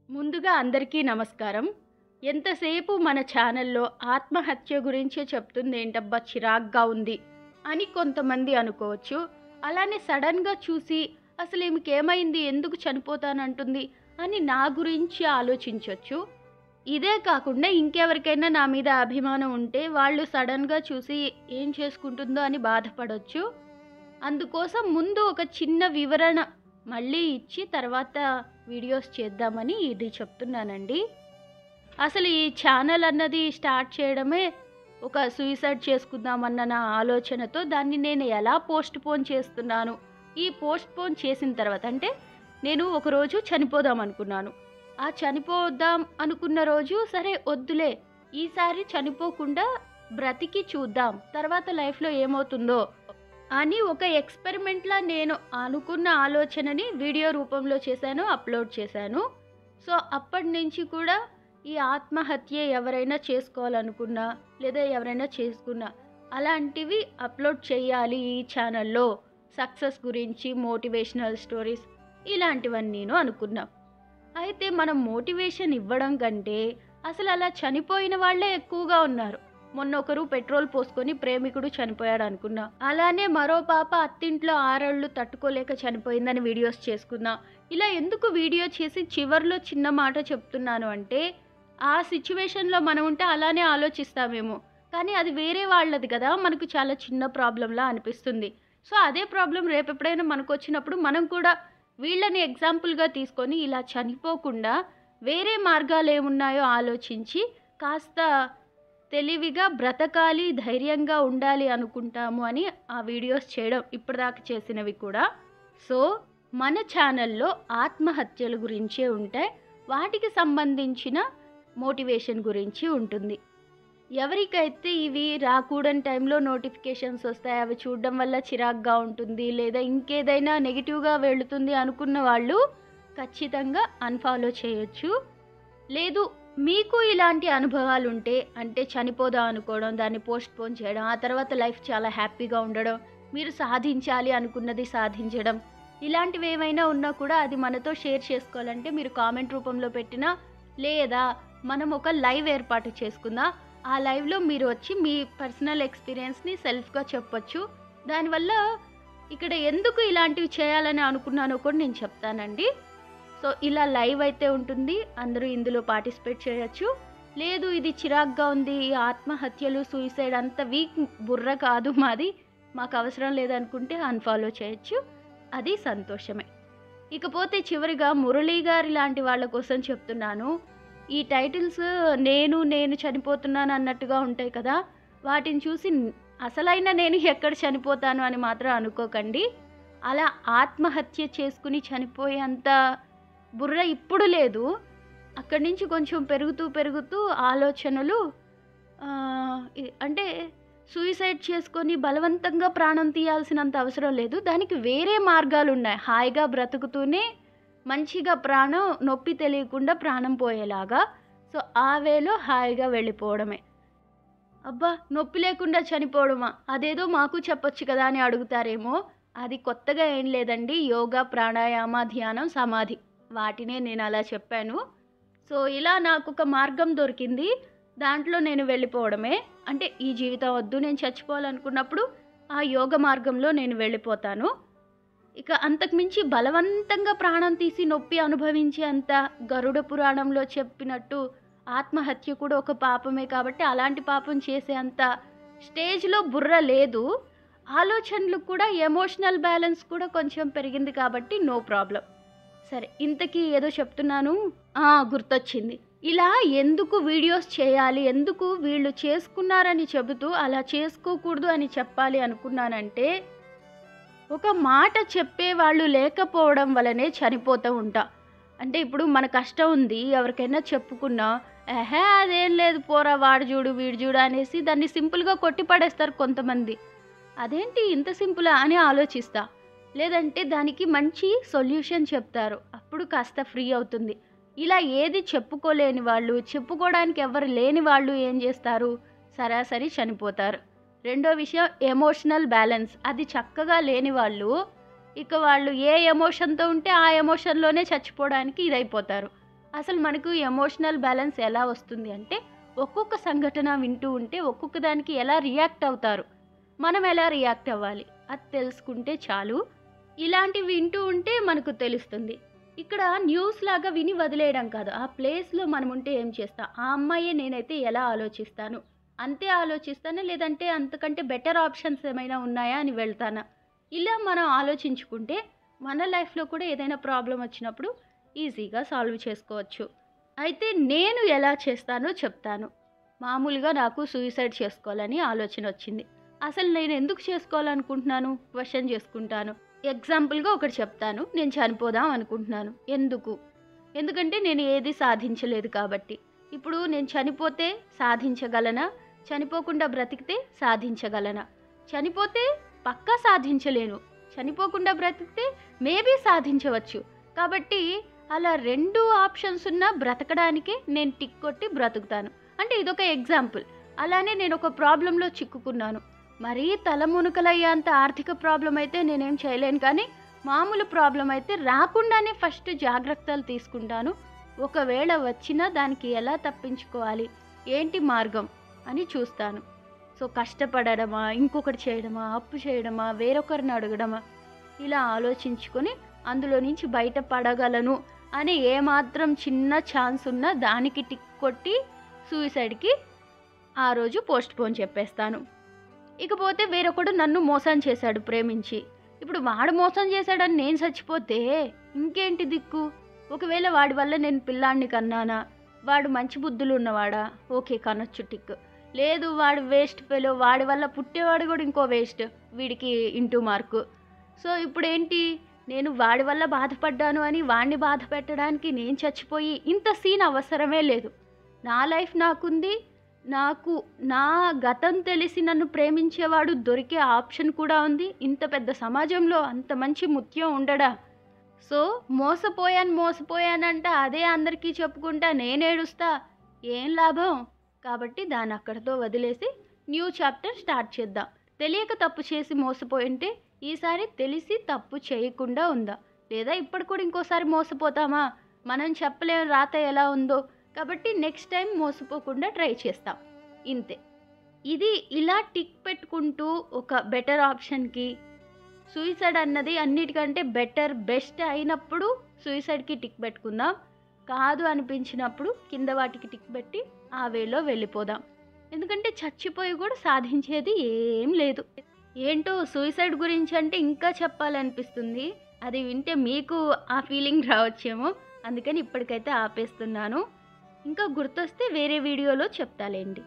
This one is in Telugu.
ముందుగా అందరికీ నమస్కారం. ఎంతసేపు మన ఛానల్‌లో ఆత్మహత్య గురించే చెప్తుంది ఏంటబ్బా చిరాగ్గా ఉంది అని కొంతమంది అనుకోవచ్చు. అలానే సడెన్‌గా చూసి అసలు ఈమెకేమైంది? ఎందుకు చనిపోతానంటుంది అని నా గురించి ఆలోచించొచ్చు. ఇదే కాకుండా ఇంకెవరికైనా నా మీద అభిమానం ఉంటే వాళ్ళు సడెన్‌గా చూసి ఏం చేసుకుంటుందో అని బాధపడొచ్చు. అందుకోసం ముందు ఒక చిన్న వివరణ మళ్ళీ ఇచ్చి తర్వాత వీడియోస్ చేద్దామని ఇది చెప్తున్నానండి. అసలు ఈ ఛానల్ అన్నది స్టార్ట్ చేయడమే ఒక సూసైడ్ చేసుకుందామన్న నా ఆలోచనతో దాన్ని నేను ఎలా పోస్ట్‌పోన్ చేస్తున్నాను. ఈ పోస్ట్‌పోన్ చేసిన తర్వాత అంటే నేను ఒకరోజు చనిపోదాం అనుకున్నాను. ఆ చనిపోదాం అనుకున్న రోజు సరే వద్దులే ఈసారి చనిపోకుండా బ్రతికి చూద్దాం. తర్వాత లైఫ్‌లో ఏమవుతుందో అని ఒక ఎక్స్పెరిమెంట్‌లా నేను అనుకున్న ఆలోచనని వీడియో రూపంలో చేశాను, అప్లోడ్ చేశాను. సో, అప్పటినుంచి కూడా ఈ ఆత్మహత్య ఎవరైనా చేసుకోవాలనుకున్నా, లేదా ఎవరైనా చేసుకున్నా అలాంటివి అప్లోడ్ చేయాలి ఈ ఛానల్‌లో. సక్సెస్ గురించి, మోటివేషనల్ స్టోరీస్ ఇలాంటివన్నీను అనుకున్నా. అయితే మనం మోటివేషన్ ఇవ్వడం కంటే అసలు అలా చనిపోయిన వాళ్ళే ఎక్కువగా ఉన్నారు. మొన్న ఒకరు పెట్రోల్ పోసుకొని ప్రేమికుడు చనిపోయాడు అనుకున్నా. అలానే మరో పాప అత్తింట్లో ఆరళ్ళు తట్టుకోలేక చనిపోయిందని వీడియోస్ చేసుకున్నా. ఇలా ఎందుకు వీడియో చేసి చివర్లో చిన్న మాట చెప్తున్నాను అంటే ఆ సిచ్యువేషన్‌లో మనం ఉంటే అలానే ఆలోచిస్తామేమో. కానీ అది వేరే వాళ్ళది కదా! మనకు చాలా చిన్న ప్రాబ్లమ్‌లా అనిపిస్తుంది. సో, అదే ప్రాబ్లమ్ రేపెప్పుడైనా మనకొచ్చినప్పుడు మనం కూడా వీళ్ళని ఎగ్జాంపుల్‌గా తీసుకొని ఇలా చనిపోకుండా వేరే మార్గాలేమున్నాయో ఆలోచించి కాస్త తెలివిగా బ్రతకాలి, ధైర్యంగా ఉండాలి అనుకుంటాము అని ఆ వీడియోస్ చేయడం ఇప్పటిదాకా చేసినవి కూడా. సో, మన ఛానల్‌లో ఆత్మహత్యల గురించే ఉంటాయి. వాటికి సంబంధించిన మోటివేషన్ గురించి ఉంటుంది. ఎవరికైతే ఇవి రాకూడని టైంలో నోటిఫికేషన్స్ వస్తాయి, అవి చూడడం వల్ల చిరాగ్గా ఉంటుంది, లేదా ఇంకేదైనా నెగెటివ్‌గా వెళుతుంది అనుకున్న వాళ్ళు ఖచ్చితంగా అన్‌ఫాలో చేయొచ్చు. లేదు మీకు ఇలాంటి అనుభవాలుంటే అంటే చనిపోదాం అనుకోవడం, దాన్ని పోస్ట్‌పోన్ చేయడం, ఆ తర్వాత లైఫ్ చాలా హ్యాపీగా ఉండడం, మీరు సాధించాలి అనుకున్నది సాధించడం, ఇలాంటివేవైనా ఉన్నా కూడా అది మనతో షేర్ చేసుకోవాలంటే మీరు కామెంట్ రూపంలో పెట్టినా, లేదా మనం ఒక లైవ్ ఏర్పాటు చేసుకుందాం. ఆ లైవ్‌లో మీరు వచ్చి మీ పర్సనల్ ఎక్స్‌పీరియన్స్‌ని సెల్ఫ్‌గా చెప్పొచ్చు. దానివల్ల ఇక్కడ ఎందుకు ఇలాంటివి చేయాలని అనుకున్నానో కూడా నేను చెప్తానండి. సో, ఇలా లైవ్ అయితే ఉంటుంది. అందరూ ఇందులో పార్టిసిపేట్ చేయొచ్చు. లేదు ఇది చిరాగ్గా ఉంది, ఈ ఆత్మహత్యలు, సూసైడ్ అంత వీక్ బుర్ర కాదు మాది, మాకు అవసరం లేదనుకుంటే అన్‌ఫాలో చేయొచ్చు. అది సంతోషమే. ఇకపోతే చివరిగా మురళీ గారి లాంటి వాళ్ళ కోసం చెప్తున్నాను. ఈ టైటిల్స్ నేను చనిపోతున్నాను అన్నట్టుగా ఉంటాయి కదా! వాటిని చూసి అసలైన నేను ఎక్కడ చనిపోతాను అని మాత్రం అనుకోకండి. అలా ఆత్మహత్య చేసుకుని చనిపోయేంత బుర్ర ఇప్పుడు లేదు. అక్కడి నుంచి కొంచెం పెరుగుతూ ఆలోచనలు అంటే సూసైడ్ చేసుకొని బలవంతంగా ప్రాణం తీయాల్సినంత అవసరం లేదు. దానికి వేరే మార్గాలున్నాయి. హాయిగా బ్రతుకుతూనే మంచిగా ప్రాణం నొప్పి తెలియకుండా ప్రాణం పోయేలాగా. సో, ఆ వేలో హాయిగా వెళ్ళిపోవడమే. అబ్బా! నొప్పి లేకుండా చనిపోవడమా? అదేదో మాకు చెప్పొచ్చు కదా అని అడుగుతారేమో. అది కొత్తగా ఏం లేదండి. యోగా, ప్రాణాయామ, ధ్యానం, సమాధి వాటినే నేను అలా చెప్పాను. సో, ఇలా నాకొక మార్గం దొరికింది. దాంట్లో నేను వెళ్ళిపోవడమే. అంటే ఈ జీవితం వద్దు, నేను చచ్చిపోవాలనుకున్నప్పుడు ఆ యోగ మార్గంలో నేను వెళ్ళిపోతాను. ఇక అంతకుమించి బలవంతంగా ప్రాణం తీసి నొప్పి అనుభవించే అంత గరుడ పురాణంలో చెప్పినట్టు ఆత్మహత్య కూడా ఒక పాపమే కాబట్టి అలాంటి పాపం చేసే అంత స్టేజ్‌లో బుర్ర లేదు. ఆలోచనలు కూడా ఎమోషనల్ బ్యాలెన్స్ కూడా కొంచెం పెరిగింది కాబట్టి నో ప్రాబ్లమ్. సరే ఇంతకీ ఏదో చెప్తున్నాను. గుర్తొచ్చింది. ఇలా ఎందుకు వీడియోస్ చేయాలి? ఎందుకు వీళ్ళు చేసుకున్నారని చెబుతూ అలా చేసుకోకూడదు అని చెప్పాలి అనుకున్నానంటే ఒక మాట చెప్పేవాళ్ళు లేకపోవడం వల్లనే చనిపోతూ ఉంటా. అంటే ఇప్పుడు మన కష్టం ఉంది ఎవరికైనా చెప్పుకున్నా, "ఎహే! అదేం లేదు పోరా వాడు చూడు, వీడు చూడు" అనేసి దాన్ని సింపుల్‌గా కొట్టి పడేస్తారు కొంతమంది. అదేంటి ఇంత సింపులా అని ఆలోచిస్తా. లేదంటే దానికి మంచి సొల్యూషన్ చెప్తారు. అప్పుడు కాస్త ఫ్రీ అవుతుంది. ఇలా ఏది చెప్పుకోలేని వాళ్ళు, చెప్పుకోవడానికి ఎవరు లేని వాళ్ళు ఏం చేస్తారు? సరాసరి చనిపోతారు. రెండో విషయం ఎమోషనల్ బ్యాలెన్స్. అది చక్కగా లేని వాళ్ళు ఇక వాళ్ళు ఏ ఎమోషన్‌తో ఉంటే ఆ ఎమోషన్‌లోనే చచ్చిపోవడానికి ఇదైపోతారు. అసలు మనకు ఎమోషనల్ బ్యాలెన్స్ ఎలా వస్తుంది అంటే, ఒక్కొక్క సంఘటన వింటూ ఉంటే ఒక్కొక్క దానికి ఎలా రియాక్ట్ అవుతారు, మనం ఎలా రియాక్ట్ అవ్వాలి అది తెలుసుకుంటే చాలు. ఇలాంటివి వింటూ ఉంటే మనకు తెలుస్తుంది. ఇక్కడ న్యూస్ లాగా విని వదిలేయడం కాదు. ఆ ప్లేస్‌లో మనం ఉంటే ఏం చేస్తాం? ఆ అమ్మాయే నేనైతే ఎలా ఆలోచిస్తాను? అంతే ఆలోచిస్తానా? లేదంటే అంతకంటే బెటర్ ఆప్షన్స్ ఏమైనా ఉన్నాయా అని వెళ్తానా? ఇలా మనం ఆలోచించుకుంటే మన లైఫ్‌లో కూడా ఏదైనా ప్రాబ్లమ్ వచ్చినప్పుడు ఈజీగా సాల్వ్ చేసుకోవచ్చు. అయితే నేను ఎలా చేస్తానో చెప్తాను. మామూలుగా నాకు సూసైడ్ చేసుకోవాలని ఆలోచన వచ్చింది. అసలు నేను ఎందుకు చేసుకోవాలనుకుంటున్నాను? క్వెషన్ చేసుకుంటాను. ఎగ్జాంపుల్‌గా ఒకటి చెప్తాను. నేను చనిపోదాం అనుకుంటున్నాను. ఎందుకు? ఎందుకంటే నేను ఏది సాధించలేదు కాబట్టి. ఇప్పుడు నేను చనిపోతే సాధించగలనా? చనిపోకుండా బ్రతికితే సాధించగలనా? చనిపోతే పక్కా సాధించలేను. చనిపోకుండా బ్రతికితే మేబీ సాధించవచ్చు. కాబట్టి అలా 2 ఆప్షన్స్ ఉన్న బ్రతకడానికే నేను టిక్ కొట్టి బ్రతుకుతాను. అంటే ఇదొక ఎగ్జాంపుల్. అలానే నేను ఒక ప్రాబ్లంలో చిక్కుకున్నాను. మరీ తలమునకలయ్యేంత ఆర్థిక ప్రాబ్లం అయితే నేనేం చేయలేను, కానీ మామూలు ప్రాబ్లం అయితే రాకుండానే ఫస్ట్ జాగ్రత్తలు తీసుకుంటాను. ఒకవేళ వచ్చినా దానికి ఎలా తప్పించుకోవాలి, ఏంటి మార్గం అని చూస్తాను. సో కష్టపడడమా, ఇంకొకటి చేయడమా, అప్పు చేయడమా, వేరొకరిని అడగడమా, ఇలా ఆలోచించుకొని అందులో నుంచి బయటపడగలను అని ఏమాత్రం చిన్న ఛాన్స్ ఉన్నా దానికి టిక్ కొట్టి సూసైడ్‌కి ఆ రోజు పోస్ట్‌పోన్ చెప్పేస్తాను. ఇకపోతే వేరొకడు నన్ను మోసం చేశాడు ప్రేమించి. ఇప్పుడు వాడు మోసం చేశాడని నేను చచ్చిపోతే ఇంకేంటి దిక్కు? ఒకవేళ వాడి వల్ల నేను పిల్లాడిని కన్నానా? వాడు మంచి బుద్ధులు ఉన్నవాడా? Okay, కనొచ్చు tick. లేదు వాడు వేస్ట్ ఫెలో, వాడి వల్ల పుట్టేవాడు కూడా ఇంకో వేస్ట్. వీడికి ఇంటూ మార్కు. సో ఇప్పుడేంటి? నేను వాడి వల్ల బాధపడ్డాను అని వాడిని బాధ పెట్టడానికి నేను చచ్చిపోయి ఇంత సీన్ అవసరమే లేదు. నా లైఫ్ నాకుంది. నాకు నా గతం తెలిసి నన్ను ప్రేమించేవాడు దొరికే ఆప్షన్ కూడా ఉంది. ఇంత పెద్ద సమాజంలో అంత మంచి ముత్యం ఉండడా? సో మోసపోయానంట అదే అందరికీ చెప్పుకుంటా నేనేడుస్తా, ఏం లాభం? కాబట్టి దాన్ని అక్కడితో వదిలేసి న్యూ చాప్టర్ స్టార్ట్ చేద్దాం. తెలియక తప్పు చేసి మోసపోయింటే ఈసారి తెలిసి తప్పు చేయకుండా ఉందా? లేదా ఇప్పుడు కూడా ఇంకోసారి మోసపోతామా? మనం చెప్పలేం రాత ఎలా ఉందో. కాబట్టి నెక్స్ట్ టైం మోసపోకుండా ట్రై చేస్తాం. ఇంతే. ఇది ఇలా టిక్ పెట్టుకుంటూ ఒక బెటర్ ఆప్షన్‌కి, సూసైడ్ అన్నది అన్నిటికంటే బెటర్, బెస్ట్ అయినప్పుడు సూసైడ్‌కి టిక్ పెట్టుకుందాం. కాదు అనిపించినప్పుడు కింద వాటికి టిక్ పెట్టి ఆ వేలో వెళ్ళిపోదాం. ఎందుకంటే చచ్చిపోయి కూడా సాధించేది ఏం లేదు. ఏంటో సూసైడ్ గురించి అంటే ఇంకా చెప్పాలనిపిస్తుంది. అది వింటే మీకు ఆ ఫీలింగ్ రావచ్చేమో. అందుకని ఇప్పటికైతే ఆపేస్తున్నాను. ఇంకా గుర్తొస్తే వేరే వీడియోలో చెప్తాలేండి.